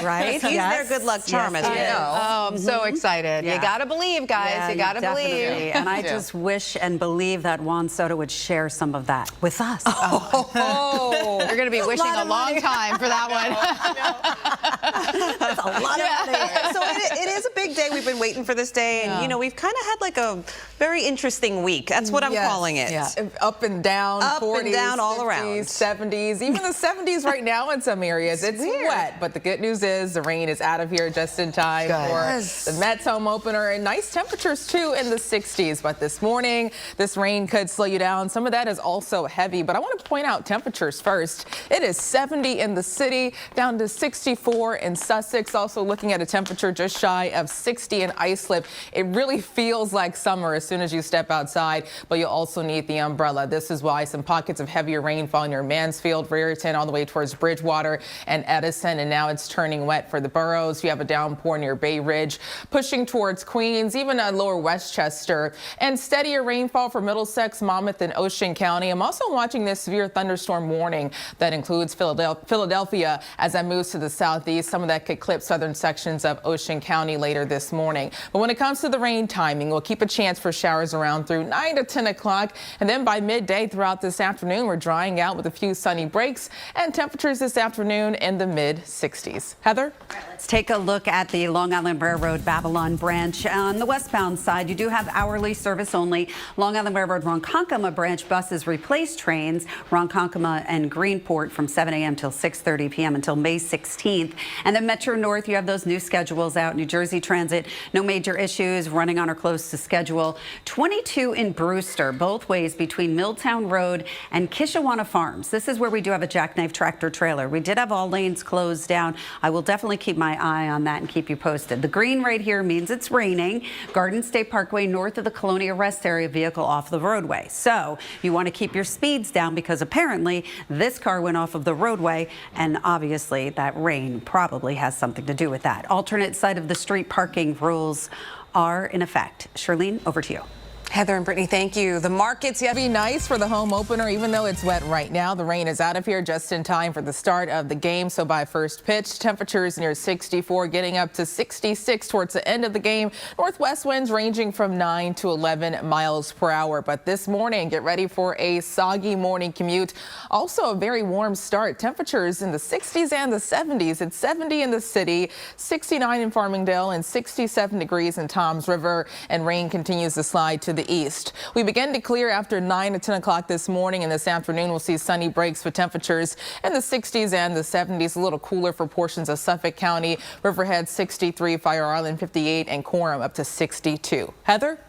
right? He's their good luck charm, as we know. Oh, I'm so excited. You got to believe, guys. Yeah, you got to believe. And I just wish and believe that Juan Soto would share some of that with us. You're going to be wishing a long time for that one. That's a lot of money. So it is a big day. We've been waiting for this day, and you know, we've kind of had like a very interesting week. That's what I'm calling it. Yeah. Up and down, up 40s, and down, all 50s, around. 70s, even the 70s right now in some areas. It's wet, but the good news is the rain is out of here just in time for the Mets home opener, and nice temperatures too in the 60s. But this morning, this rain could slow you down. Some of that is also heavy, but I want to point out temperatures first. It is 70 in the city, down to 64 in Sussex. Also looking at a temperature just shy of 60 in Islip. It really feels like summer as soon as you step outside, but you'll also need the umbrella. This is why some pockets of heavier rainfall near Mansfield, Raritan, all the way towards Bridgewater and Edison, and now it's turning wet for the boroughs. You have a downpour near Bay Ridge, pushing towards Queens, even lower Westchester, and steadier rainfall for Middlesex, Monmouth, and Ocean County. I'm also watching this severe thunderstorm warning that includes Philadelphia as that moves to the southeast. Some of that could clip southern sections of Ocean County later this morning. But when it comes to the rain timing, we'll keep a chance for showers around through 9 to 10 o'clock. And then by midday throughout this afternoon, we're drying out with a few sunny breaks and temperatures this afternoon in the mid 60s. Heather? Let's take a look at the Long Island Railroad Babylon branch. On the westbound side, you do have hourly service only. Long Island Railroad Ronkonkoma branch buses replace trains Ronkonkoma and Greenport from 7 a.m. till 6:30 p.m. until May 16th. And then Metro North, you have those new schedules out. New Jersey Transit, no major issues, running on or close to schedule. 22 in Brewster, both ways between Milltown Road and Kishawana Farms. This is where we do have a jackknife tractor trailer. We did have all lanes closed down. I will definitely keep my eye on that and keep you posted. The green right here means it's raining. Garden State Parkway north of the Colonia Rest Area, vehicle off the roadway. So you want to keep your speeds down because apparently this car went off of the roadway, and obviously that rain probably has something to do with that. Alternate side of the street parking rules are in effect. Charlene, over to you. Heather and Brittany, thank you. The markets, Be nice for the home opener, even though it's wet right now. The rain is out of here just in time for the start of the game. So by first pitch, temperatures near 64, getting up to 66 towards the end of the game. Northwest winds ranging from 9 to 11 miles per hour. But this morning, get ready for a soggy morning commute. Also a very warm start. Temperatures in the 60s and the 70s. It's 70 in the city, 69 in Farmingdale, and 67 degrees in Toms River. And rain continues to slide to the east. We begin to clear after 9 to 10 o'clock this morning, and this afternoon we'll see sunny breaks with temperatures in the 60s and the 70s. A little cooler for portions of Suffolk County. Riverhead 63, Fire Island 58, and Coram up to 62. Heather?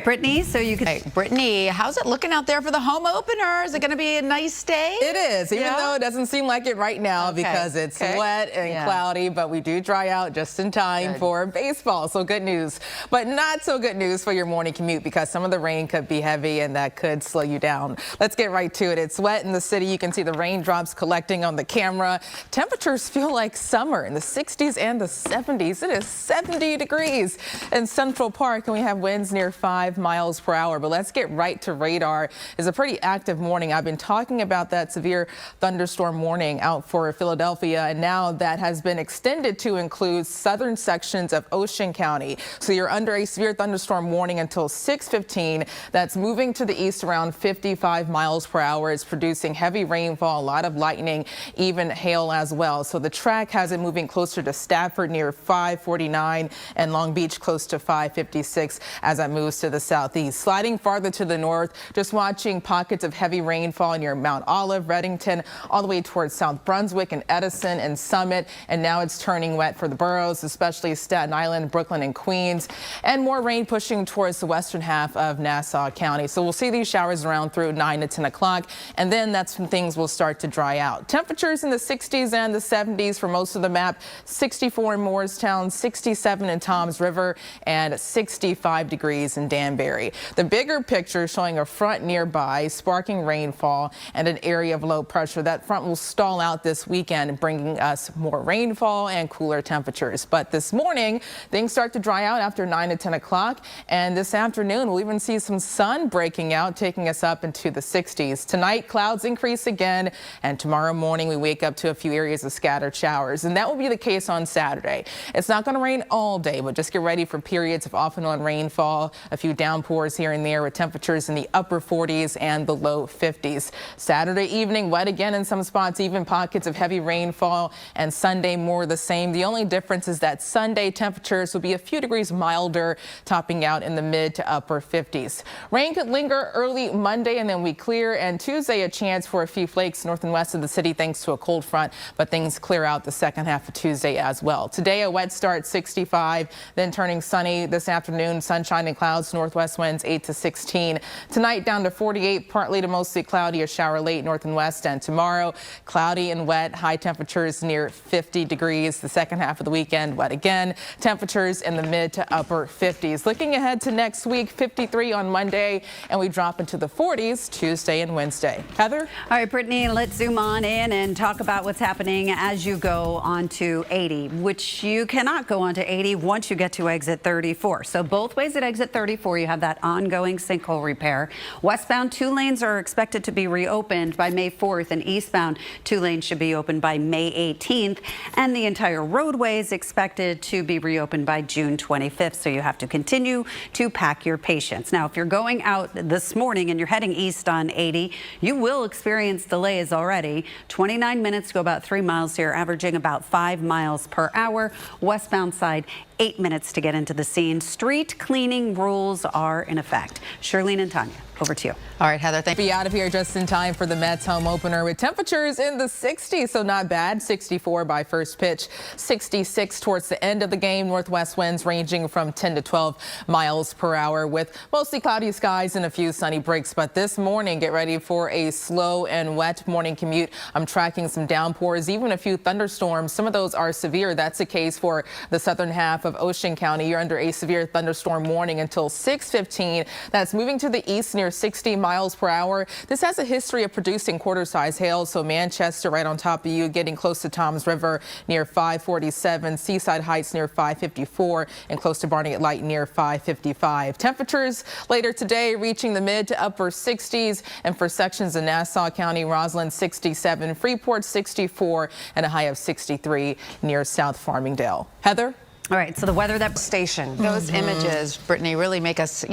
Brittany, so you can. Hey, Brittany, how's it looking out there for the home opener? Is it going to be a nice day? It is, even though it doesn't seem like it right now because it's wet and cloudy, but we do dry out just in time for baseball. So good news, but not so good news for your morning commute because some of the rain could be heavy and that could slow you down. Let's get right to it. It's wet in the city. You can see the raindrops collecting on the camera. Temperatures feel like summer in the 60s and the 70s. It is 70 degrees in Central Park, and we have winds near 5 miles per hour. But let's get right to radar. It's a pretty active morning. I've been talking about that severe thunderstorm warning out for Philadelphia, and now that has been extended to include southern sections of Ocean County. So you're under a severe thunderstorm warning until 6:15. That's moving to the east around 55 miles per hour. It's producing heavy rainfall, a lot of lightning, even hail as well. So the track has it moving closer to Stafford near 549 and Long Beach close to 556 as it moves to the southeast. Sliding farther to the north, just watching pockets of heavy rainfall near Mount Olive, Reddington, all the way towards South Brunswick and Edison and Summit. And now it's turning wet for the boroughs, especially Staten Island, Brooklyn, and Queens. And more rain pushing towards the western half of Nassau County. So we'll see these showers around through 9 to 10 o'clock. And then that's when things will start to dry out. Temperatures in the 60s and the 70s for most of the map. 64 in Morristown, 67 in Toms River, and 65 degrees in Dan. Danbury. The bigger picture showing a front nearby, sparking rainfall and an area of low pressure. That front will stall out this weekend, bringing us more rainfall and cooler temperatures. But this morning, things start to dry out after 9 to 10 o'clock. And this afternoon, we'll even see some sun breaking out, taking us up into the 60s. Tonight, clouds increase again. And tomorrow morning, we wake up to a few areas of scattered showers. And that will be the case on Saturday. It's not going to rain all day, but just get ready for periods of off and on rainfall, a few downpours here and there with temperatures in the upper 40s and the low 50s. Saturday evening, wet again in some spots, even pockets of heavy rainfall, and Sunday more the same. The only difference is that Sunday temperatures will be a few degrees milder, topping out in the mid to upper 50s. Rain could linger early Monday and then we clear, and Tuesday a chance for a few flakes north and west of the city thanks to a cold front, but things clear out the second half of Tuesday as well. Today a wet start, 65, then turning sunny this afternoon, sunshine and clouds, northwest winds 8 to 16. Tonight down to 48, partly to mostly cloudy, a shower late north and west, and tomorrow cloudy and wet, high temperatures near 50 degrees. The second half of the weekend wet again, temperatures in the mid to upper 50s. Looking ahead to next week, 53 on Monday, and we drop into the 40s Tuesday and Wednesday. Heather? All right, Brittany, let's zoom on in and talk about what's happening as you go onto 80, which you cannot go onto 80 once you get to exit 34. So both ways at exit 34, you have that ongoing sinkhole repair. Westbound, 2 lanes are expected to be reopened by May 4th, and eastbound, 2 lanes should be opened by May 18th, and the entire roadway is expected to be reopened by June 25th. So you have to continue to pack your patience. Now, if you're going out this morning and you're heading east on 80, you will experience delays already. 29 minutes to go about 3 miles here, averaging about 5 miles per hour. Westbound side, 8 minutes to get into the scene. Street cleaning rules are in effect. Shirlene and Tanya, over to you. All right, Heather, thank you. Be out of here just in time for the Mets home opener with temperatures in the 60s, so not bad. 64 by first pitch, 66 towards the end of the game. Northwest winds ranging from 10 to 12 miles per hour with mostly cloudy skies and a few sunny breaks. But this morning, get ready for a slow and wet morning commute. I'm tracking some downpours, even a few thunderstorms. Some of those are severe. That's the case for the southern half of Ocean County. You're under a severe thunderstorm warning until 6:15. That's moving to the east near 60 miles per hour. This has a history of producing quarter-size hail, so Manchester right on top of you, getting close to Toms River near 547, Seaside Heights near 554, and close to Barnegat Light near 555. Temperatures later today reaching the mid to upper 60s, and for sections of Nassau County, Roslyn 67, Freeport 64, and a high of 63 near South Farmingdale. Heather? All right, so the weather that Station. Those images, Brittany, really make us,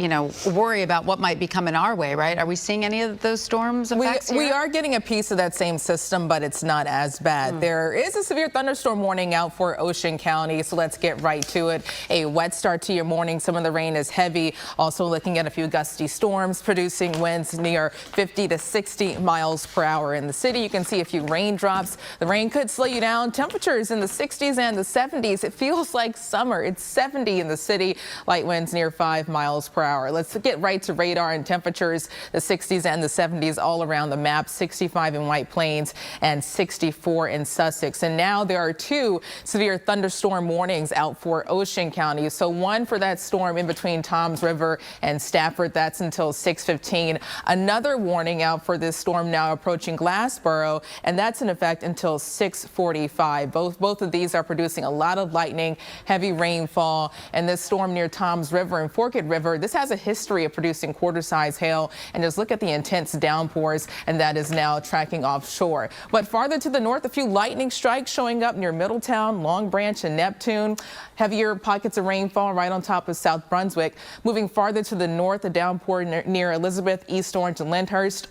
worry about what might be coming our way, right? Are we seeing any of those storms effects here? We are getting a piece of that same system, but it's not as bad. There is a severe thunderstorm warning out for Ocean County, so let's get right to it. A wet start to your morning. Some of the rain is heavy. Also looking at a few gusty storms, producing winds near 50 to 60 miles per hour in the city. You can see a few raindrops. The rain could slow you down. Temperatures in the 60s and the 70s. It feels like summer. It's 70 in the city. Light winds near 5 miles per hour. Let's get right to radar and temperatures. The 60s and the 70s all around the map. 65 in White Plains and 64 in Sussex. And now there are 2 severe thunderstorm warnings out for Ocean County. So one for that storm in between Toms River and Stafford. That's until 6:15. Another warning out for this storm now approaching Glassboro, and that's in effect until 6:45. Both of these are producing a lot of lightning, heavy rainfall, and this storm near Toms River and Forked River, this has a history of producing quarter-size hail. And just look at the intense downpours, and that is now tracking offshore. But farther to the north, a few lightning strikes showing up near Middletown, Long Branch, and Neptune. Heavier pockets of rainfall right on top of South Brunswick. Moving farther to the north, a downpour near Elizabeth, East Orange, and Lyndhurst.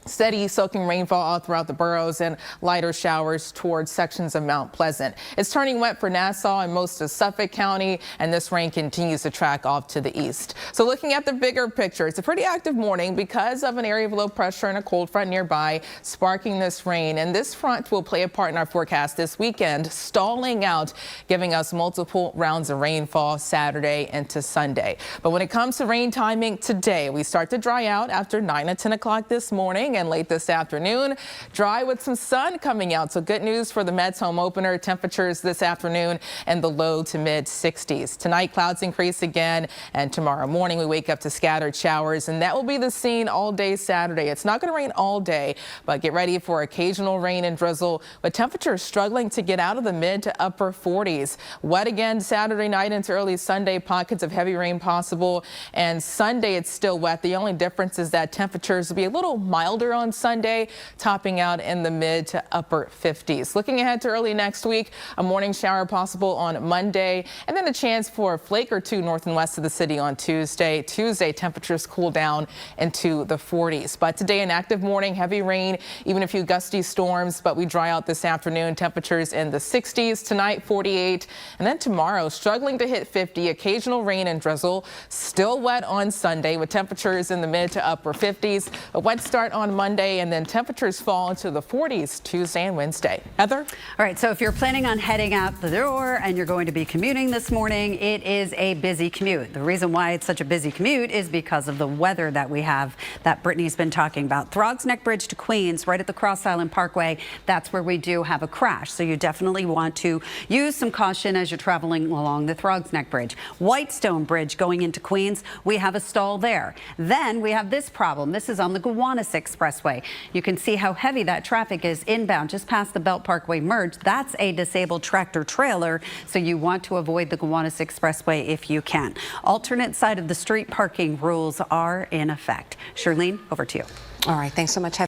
Steady soaking rainfall all throughout the boroughs and lighter showers towards sections of Mount Pleasant. It's turning wet for Nassau and most of Suffolk County, and this rain continues to track off to the east. So looking at the bigger picture, it's a pretty active morning because of an area of low pressure and a cold front nearby sparking this rain. And this front will play a part in our forecast this weekend, stalling out, giving us multiple rounds of rainfall Saturday into Sunday. But when it comes to rain timing today, we start to dry out after 9 to 10 o'clock this morning. morning and late this afternoon. Dry with some sun coming out. So good news for the Mets home opener. Temperatures this afternoon in the low to mid 60s. Tonight, clouds increase again, and tomorrow morning we wake up to scattered showers, and that will be the scene all day Saturday. It's not going to rain all day, but get ready for occasional rain and drizzle, with temperatures struggling to get out of the mid to upper 40s. Wet again Saturday night into early Sunday. Pockets of heavy rain possible, and Sunday it's still wet. The only difference is that temperatures will be a little milder on Sunday, topping out in the mid to upper 50s. Looking ahead to early next week, a morning shower possible on Monday, and then a chance for a flake or two north and west of the city on Tuesday. Tuesday, temperatures cool down into the 40s. But today, an active morning, heavy rain, even a few gusty storms, but we dry out this afternoon. Temperatures in the 60s, tonight 48, and then tomorrow struggling to hit 50. Occasional rain and drizzle. Still wet on Sunday with temperatures in the mid to upper 50s. A wet start on Monday, and then temperatures fall into the 40s Tuesday and Wednesday. Heather? All right, so if you're planning on heading out the door and you're going to be commuting this morning, it is a busy commute. The reason why it's such a busy commute is because of the weather that we have that Brittany's been talking about. Throgs Neck Bridge to Queens, right at the Cross Island Parkway, that's where we do have a crash. So you definitely want to use some caution as you're traveling along the Throgs Neck Bridge. Whitestone Bridge going into Queens, we have a stall there. Then we have this problem. This is on the Gowanus Expressway. You can see how heavy that traffic is inbound just past the Belt Parkway merge. That's a disabled tractor trailer, so you want to avoid the Gowanus Expressway if you can. Alternate side of the street parking rules are in effect. Charlene, over to you. All right, thanks so much, Heather.